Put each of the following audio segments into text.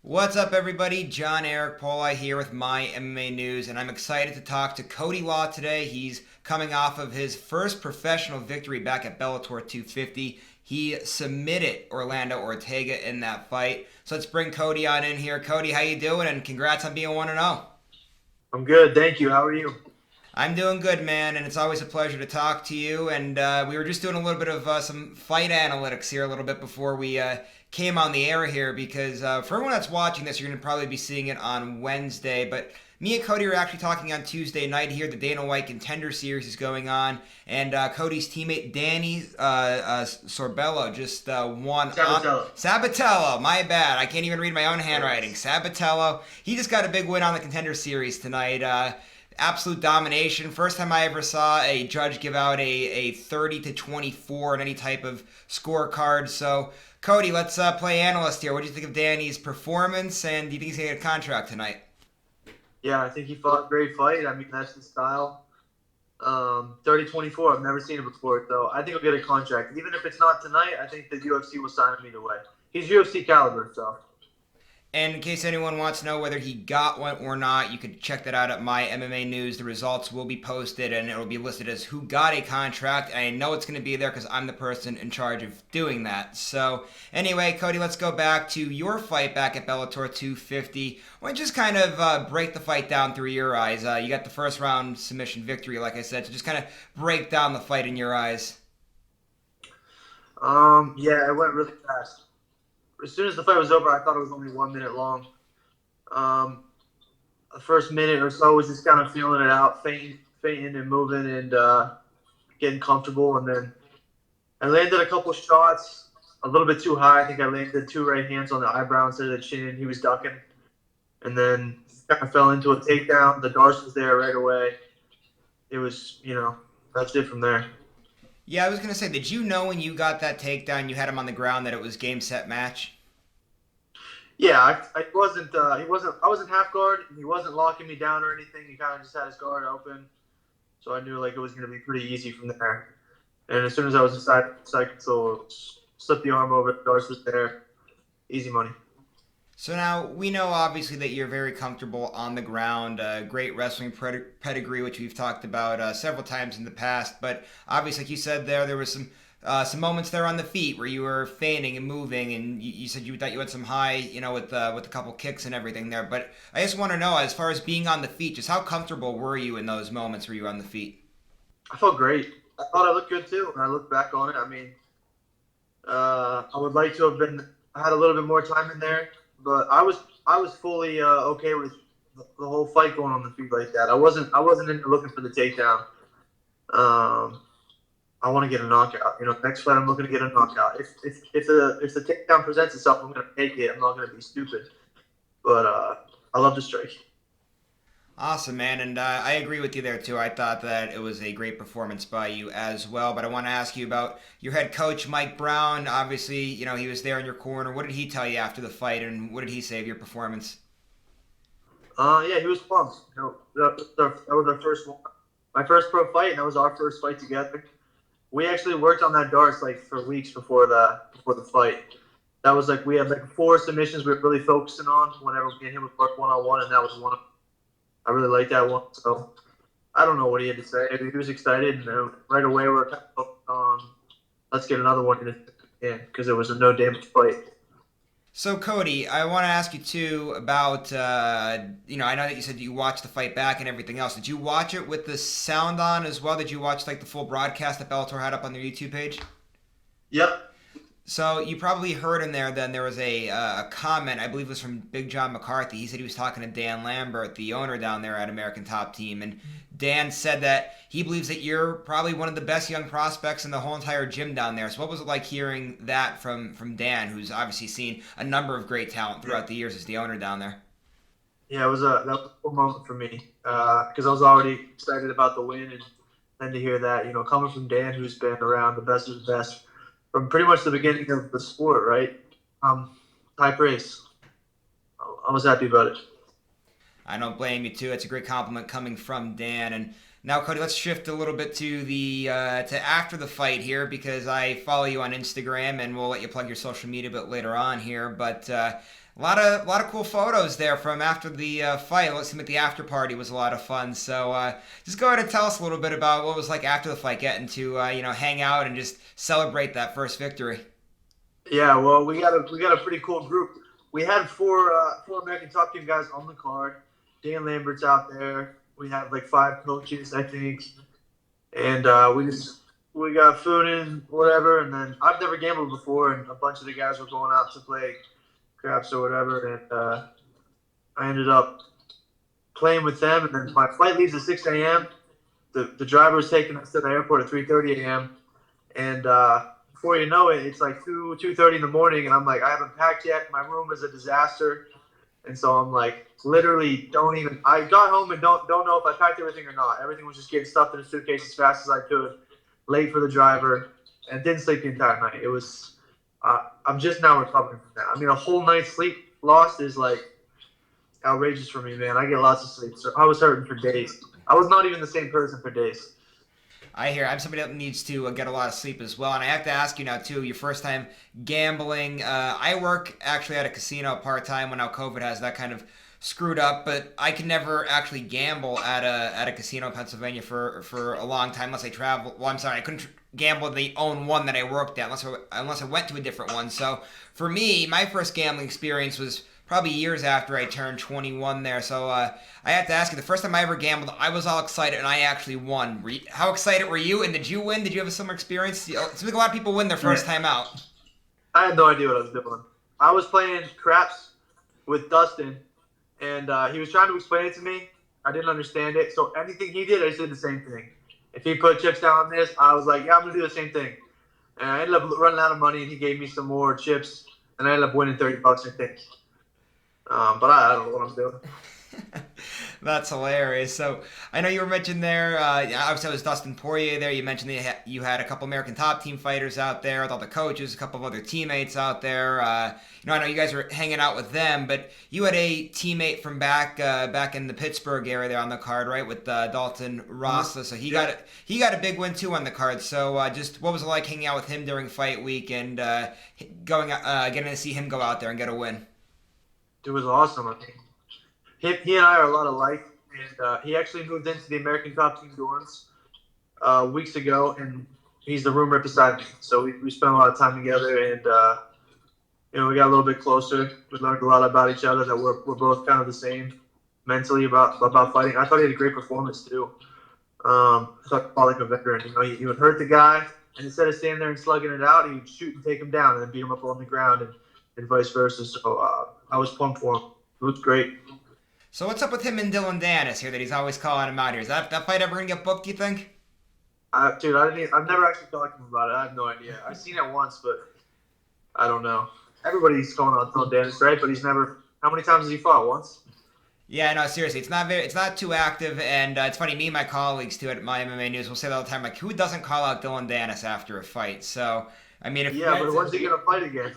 What's up, everybody? John Eric Pauli here with MyMMANews, and I'm excited to talk to Cody Law today. He's coming off of his first professional victory back at Bellator 250. He submitted Orlando Ortega in that fight. So let's bring Cody on in here. Cody, how you doing? And congrats on being 1-0. I'm good, thank you. How are you? I'm doing good, man, and it's always a pleasure to talk to you. And we were just doing a little bit of some fight analytics here a little bit before we came on the air here because for everyone that's watching this, you're going to probably be seeing it on Wednesday. But me and Cody were actually talking on Tuesday night here. The Dana White Contender Series is going on, and Cody's teammate Danny Sorbello just won. Sabatello, my bad. I can't even read my own handwriting. Sabatello. He just got a big win on the Contender Series tonight. Absolute domination. First time I ever saw a judge give out a 30 to 24 in any type of scorecard. So, Cody, let's play analyst here. What do you think of Danny's performance, and do you think he's going to get a contract tonight? Yeah, I think he fought a great fight. I mean, that's his style. 30-24, I've never seen it before, so I think he'll get a contract. Even if it's not tonight, I think the UFC will sign him either way. He's UFC caliber, so. And in case anyone wants to know whether he got one or not, you can check that out at MyMMANews. The results will be posted, and it will be listed as who got a contract. And I know it's going to be there because I'm the person in charge of doing that. So anyway, Cody, let's go back to your fight back at Bellator 250. Why don't you just kind of break the fight down through your eyes? You got the first round submission victory, like I said, so just kind of break down the fight in your eyes. Yeah, it went really fast. As soon as the fight was over, I thought it was only 1 minute long. The first minute or so was just kind of feeling it out, fainting and moving and getting comfortable. And then I landed a couple shots a little bit too high. I think I landed 2 right hands on the eyebrow instead of the chin. He was ducking. And then kind of fell into a takedown. The Darce was there right away. It was, that's it from there. Yeah, I was going to say, did you know when you got that takedown, you had him on the ground, that it was game, set, match? Yeah, I wasn't. I wasn't half guard. He wasn't locking me down or anything. He kind of just had his guard open, so I knew like it was going to be pretty easy from there. And as soon as I was inside control, slip the arm over. Darce was there. Easy money. So now we know obviously that you're very comfortable on the ground, great wrestling pedigree, which we've talked about several times in the past. But obviously, like you said, there was some moments there on the feet where you were feigning and moving, and you said you thought you had some high, with a couple kicks and everything there. But I just want to know, as far as being on the feet, just how comfortable were you in those moments where you were on the feet? I felt great. I thought I looked good too. When I look back on it, I mean, I would like to have been had a little bit more time in there. But I was fully okay with the whole fight going on the feet like that. I wasn't into looking for the takedown. I want to get a knockout. Next fight I'm looking to get a knockout. If the takedown presents itself, I'm going to take it. I'm not going to be stupid. But I love to strike. Awesome, man, and I agree with you there too. I thought that it was a great performance by you as well. But I want to ask you about your head coach, Mike Brown. Obviously, he was there in your corner. What did he tell you after the fight, and what did he say of your performance? Yeah, he was pumped. That was our first one, my first pro fight, and that was our first fight together. We actually worked on that Darce like for weeks before the fight. That was like we had like 4 submissions we were really focusing on whenever me and him would work one-on-one, and that was one of them. I really liked that one, so I don't know what he had to say. I mean, he was excited, and right away we were kind of focused on let's get another one in because it was a no damage fight. So Cody, I want to ask you too about I know that you said you watched the fight back and everything else. Did you watch it with the sound on as well? Did you watch like the full broadcast that Bellator had up on their YouTube page? Yep. So you probably heard in there. Then there was a comment, I believe it was from Big John McCarthy. He said he was talking to Dan Lambert, the owner down there at American Top Team, and Dan said that he believes that you're probably one of the best young prospects in the whole entire gym down there. So what was it like hearing that from Dan, who's obviously seen a number of great talent throughout the years as the owner down there? Yeah, that was a cool moment for me because I was already excited about the win, and then to hear that, coming from Dan, who's been around the best of the best from pretty much the beginning of the sport, right? High praise. I was happy about it. I don't blame you too. It's a great compliment coming from Dan. And now, Cody, let's shift a little bit to the to after the fight here because I follow you on Instagram, and we'll let you plug your social media a bit later on here. But A lot of cool photos there from after the fight. It seemed like the after party was a lot of fun. So just go ahead and tell us a little bit about what it was like after the fight, getting to hang out and just celebrate that first victory. Yeah, well, we got a pretty cool group. We had four American Top Team guys on the card. Dan Lambert's out there. We have like five coaches, I think, and we got food and whatever. And then I've never gambled before, and a bunch of the guys were going out to play craps or whatever, and I ended up playing with them. And then my flight leaves at 6 a.m. The driver was taking us to the airport at 3:30 a.m. And before you know it, it's like 2:30 in the morning, and I'm like, I haven't packed yet. My room is a disaster, and so I'm like, literally, don't even. I got home and don't know if I packed everything or not. Everything was just getting stuffed in a suitcase as fast as I could. Late for the driver, and didn't sleep the entire night. It was. I'm just now recovering from that. I mean, a whole night's sleep lost is like outrageous for me, man. I get lots of sleep, so I was hurting for days. I was not even the same person for days. I hear I'm somebody that needs to get a lot of sleep as well, and I have to ask you now too. Your first time gambling. I work actually at a casino part time when now COVID has that kind of screwed up, but I can never actually gamble at a casino in Pennsylvania for a long time unless I travel. Well, I'm sorry, I couldn't gamble at the own one that I worked at unless I went to a different one. So for me, my first gambling experience was probably years after I turned 21 there. So I have to ask you, the first time I ever gambled, I was all excited and I actually won. How excited were you? And did you win? Did you have a similar experience? It seems like a lot of people win their first time out. I had no idea what I was doing. I was playing craps with Dustin, and he was trying to explain it to me. I didn't understand it, so anything he did, I just did the same thing. If he put chips down on this, I was like, yeah, I'm gonna do the same thing. And I ended up running out of money, and he gave me some more chips, and I ended up winning $30, I think. But I don't know what I'm doing. That's hilarious. So I know you were mentioned there. Obviously, it was Dustin Poirier there. You mentioned that you had a couple American Top Team fighters out there with all the coaches, a couple of other teammates out there. I know you guys were hanging out with them, but you had a teammate from back in the Pittsburgh area there on the card, right, with Dalton Rossa. So he got a big win too on the card. So just what was it like hanging out with him during fight week and getting to see him go out there and get a win? It was awesome. I mean, he and I are a lot alike, and he actually moved into the American Top Team dorms weeks ago, and he's the room right beside me. So we spent a lot of time together, and we got a little bit closer. We learned a lot about each other. That we're both kind of the same mentally about fighting. I thought he had a great performance too. I thought he fought like a veteran. He would hurt the guy, and instead of standing there and slugging it out, he would shoot and take him down, and then beat him up on the ground, and vice versa. So I was pumped for him. It was great. So what's up with him and Dylan Dennis here that he's always calling him out here? Is that fight ever gonna get booked? Do you think? Dude, I've never actually talked to him about it. I have no idea. I've seen it once, but I don't know. Everybody's going on Dylan Dennis, right? But he's never. How many times has he fought? Once. Yeah, no, seriously, it's not too active, and it's funny. Me and my colleagues too at MyMMANews will say that all the time, like, who doesn't call out Dylan Dennis after a fight? So, I mean, if Yeah, but when's he gonna fight again?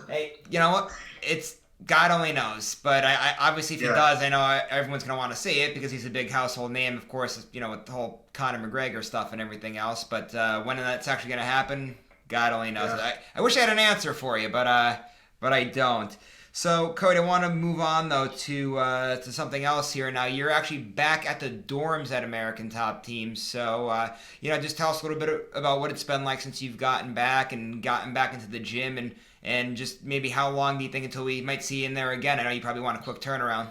hey, you know what? It's God only knows. But I obviously if he does, I know everyone's gonna want to see it because he's a big household name, of course. With the whole Conor McGregor stuff and everything else. But when that's actually gonna happen, God only knows. Yeah. I wish I had an answer for you, but I don't. So, Cody, I want to move on though to something else here. Now, you're actually back at the dorms at American Top Team. So, just tell us a little bit about what it's been like since you've gotten back into the gym, and just maybe how long do you think until we might see you in there again? I know you probably want a quick turnaround.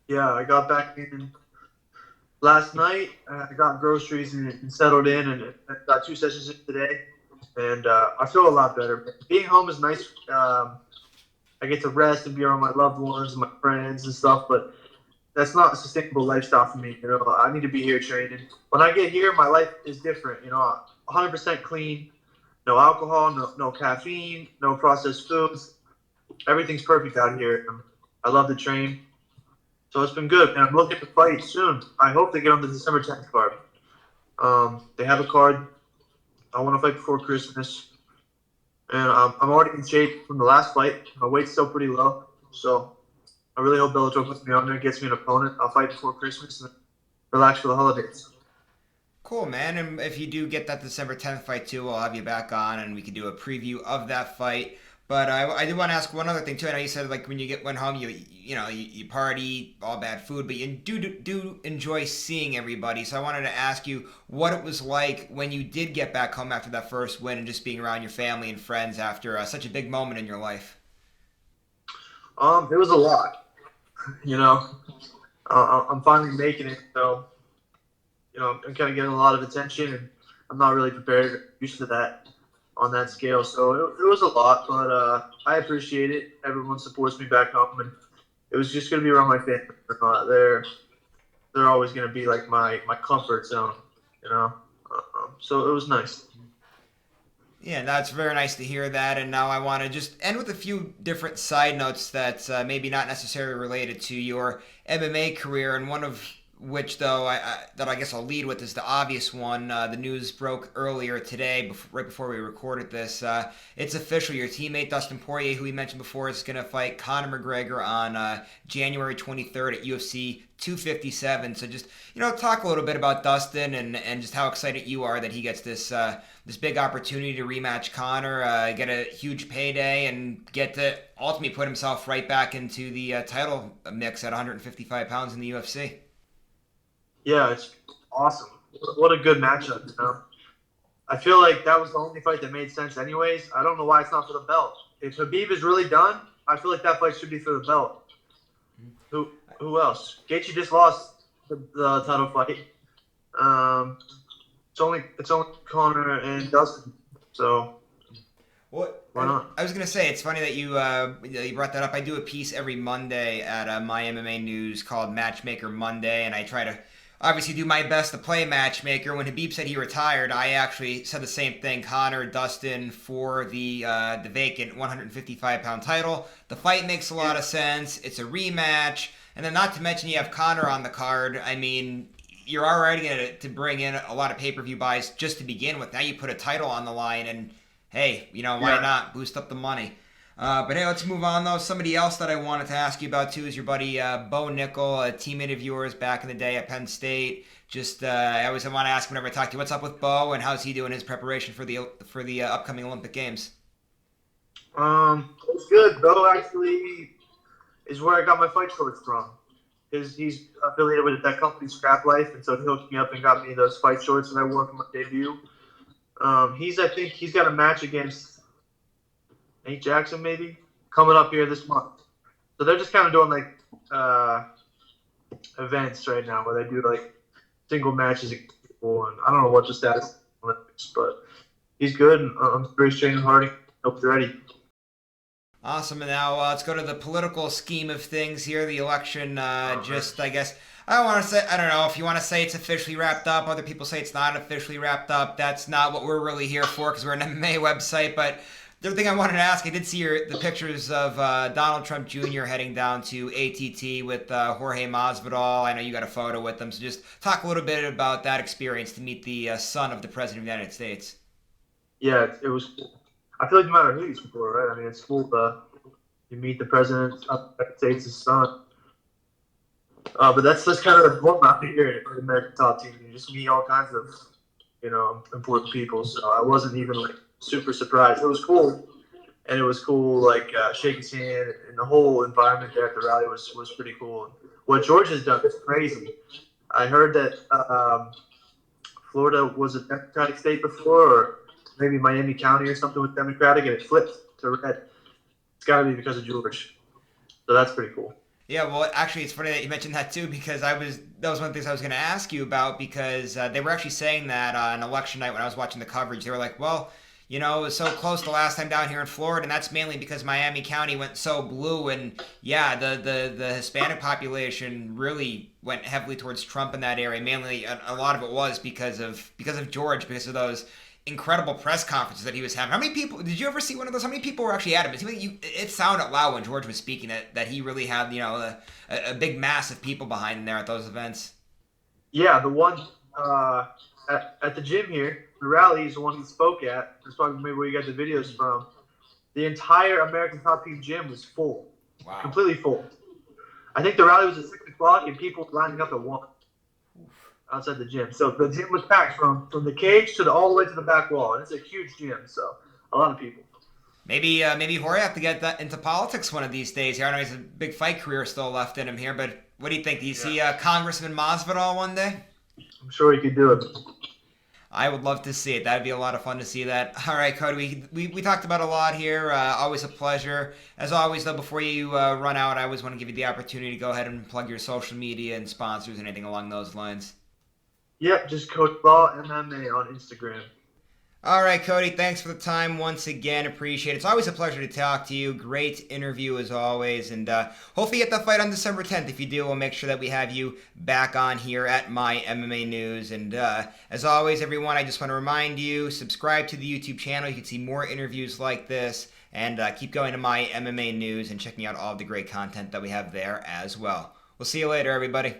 Yeah, I got back in last night. I got groceries and settled in, and I got 2 sessions in today, and I feel a lot better. Being home is nice. I get to rest and be around my loved ones and my friends and stuff, but that's not a sustainable lifestyle for me. I need to be here training. When I get here, my life is different. 100% clean, no alcohol, no caffeine, no processed foods. Everything's perfect out here. I love to train, so it's been good. And I'm looking to fight soon. I hope to get on the December 10th card. They have a card. I want to fight before Christmas. And I'm already in shape from the last fight. My weight's still pretty low. So I really hope Bellator puts me on there, gets me an opponent. I'll fight before Christmas and relax for the holidays. Cool, man. And if you do get that December 10th fight too, we'll have you back on and we can do a preview of that fight. But I did want to ask one other thing too. I know you said like when went home, you party, all bad food, but you do enjoy seeing everybody. So I wanted to ask you what it was like when you did get back home after that first win and just being around your family and friends after such a big moment in your life. It was a lot. You know, I'm finally making it, so I'm kind of getting a lot of attention, and I'm not really prepared, used to that on that scale. So it was a lot, but I appreciate it. Everyone supports me back home, and it was just gonna be around my family. They're always gonna be like my comfort zone, you know. So it was nice. Yeah, that's very nice to hear that. And now I want to just end with a few different side notes that maybe not necessarily related to your MMA career. And one of which, though, that I guess I'll lead with is the obvious one. The news broke earlier today, right before we recorded this. It's official. Your teammate Dustin Poirier, who we mentioned before, is going to fight Conor McGregor on January 23rd at UFC 257. So just talk a little bit about Dustin and just how excited you are that he gets this big opportunity to rematch Conor, get a huge payday, and get to ultimately put himself right back into the title mix at 155 pounds in the UFC. Yeah, it's awesome. What a good matchup, I feel like that was the only fight that made sense anyways. I don't know why it's not for the belt. If Habib is really done, I feel like that fight should be for the belt. Who else? Gaethje just lost the title fight. It's only Conor and Dustin. So What why not? I was gonna say, it's funny that you brought that up. I do a piece every Monday at MyMMANews called Matchmaker Monday, and I try to obviously do my best to play matchmaker. When Habib said he retired, I actually said the same thing. Conor, Dustin for the vacant 155-pound title. The fight makes a lot of sense. It's a rematch, and then not to mention you have Conor on the card. I mean, you're already going to bring in a lot of pay-per-view buys just to begin with. Now you put a title on the line, and hey, why not boost up the money? But hey, let's move on though. Somebody else that I wanted to ask you about too is your buddy Bo Nickel, a teammate of yours back in the day at Penn State. Just I always want to ask whenever I talk to you, what's up with Bo and how's he doing his preparation for the upcoming Olympic Games? It's good. Bo actually is where I got my fight shorts from. He's affiliated with that company, Scrap Life, and so he hooked me up and got me those fight shorts that I wore for my debut. I think he's got a match against Nate Jackson maybe coming up here this month. So they're just kind of doing like events right now where they do like single matches against people, and I don't know what the status is in the Olympics, but he's good, and I'm very training hard. Hope they're ready. Awesome. And now let's go to the political scheme of things here. The election, I guess, I don't want to say, I don't know if you want to say it's officially wrapped up. Other people say it's not officially wrapped up. That's not what we're really here for because we're an MMA website. But the other thing I wanted to ask, I did see the pictures of Donald Trump Jr. heading down to ATT with Jorge Masvidal. I know you got a photo with them. So just talk a little bit about that experience to meet the son of the President of the United States. Yeah, it was cool. I feel like no matter who he's before, right? I mean, it's cool you meet the president of the United States' son. But that's kind of the format here at the American Top Team. You just meet all kinds of, important people. So I wasn't even like super surprised. It was cool, and it was cool like shake his hand, and the whole environment there at the rally was pretty cool. What George has done is crazy. I heard that Florida was a Democratic state before, or maybe Miami County or something was Democratic, and it flipped to red. It's got to be because of George. So that's pretty cool. Yeah, well, actually, it's funny that you mentioned that too because that was one of the things I was going to ask you about because they were actually saying that on election night when I was watching the coverage. They were like, well, it was so close the last time down here in Florida, and that's mainly because Miami County went so blue, and yeah, the Hispanic population really went heavily towards Trump in that area. Mainly, a lot of it was because of George, because of those incredible press conferences that he was having. How many people did you ever see one of those? How many people were actually at him? It sounded loud when George was speaking that he really had a big mass of people behind him there at those events. Yeah, the one at the gym here, the rally is the one he spoke at. That's probably maybe where you got the videos from. The entire American Top Team gym was full, Wow, completely full. I think the rally was at 6:00 and people were lining up at 1 outside the gym. So the gym was packed from the cage to all the way to the back wall. And it's a huge gym, so a lot of people. Maybe Jorge have to get that into politics one of these days. Here, I know he's a big fight career still left in him here, but what do you think? Do you see Congressman Masvidal one day? I'm sure he could do it. I would love to see it. That'd be a lot of fun to see that. All right, Cody, we talked about a lot here. Always a pleasure. As always, though, before you run out, I always want to give you the opportunity to go ahead and plug your social media and sponsors, anything along those lines. Yep, just Cody Law MMA on Instagram. All right, Cody, thanks for the time once again. Appreciate it. It's always a pleasure to talk to you. Great interview as always. And hopefully you get the fight on December 10th. If you do, we'll make sure that we have you back on here at My MMA News. And as always, everyone, I just want to remind you, subscribe to the YouTube channel. You can see more interviews like this. And keep going to My MMA News and checking out all of the great content that we have there as well. We'll see you later, everybody.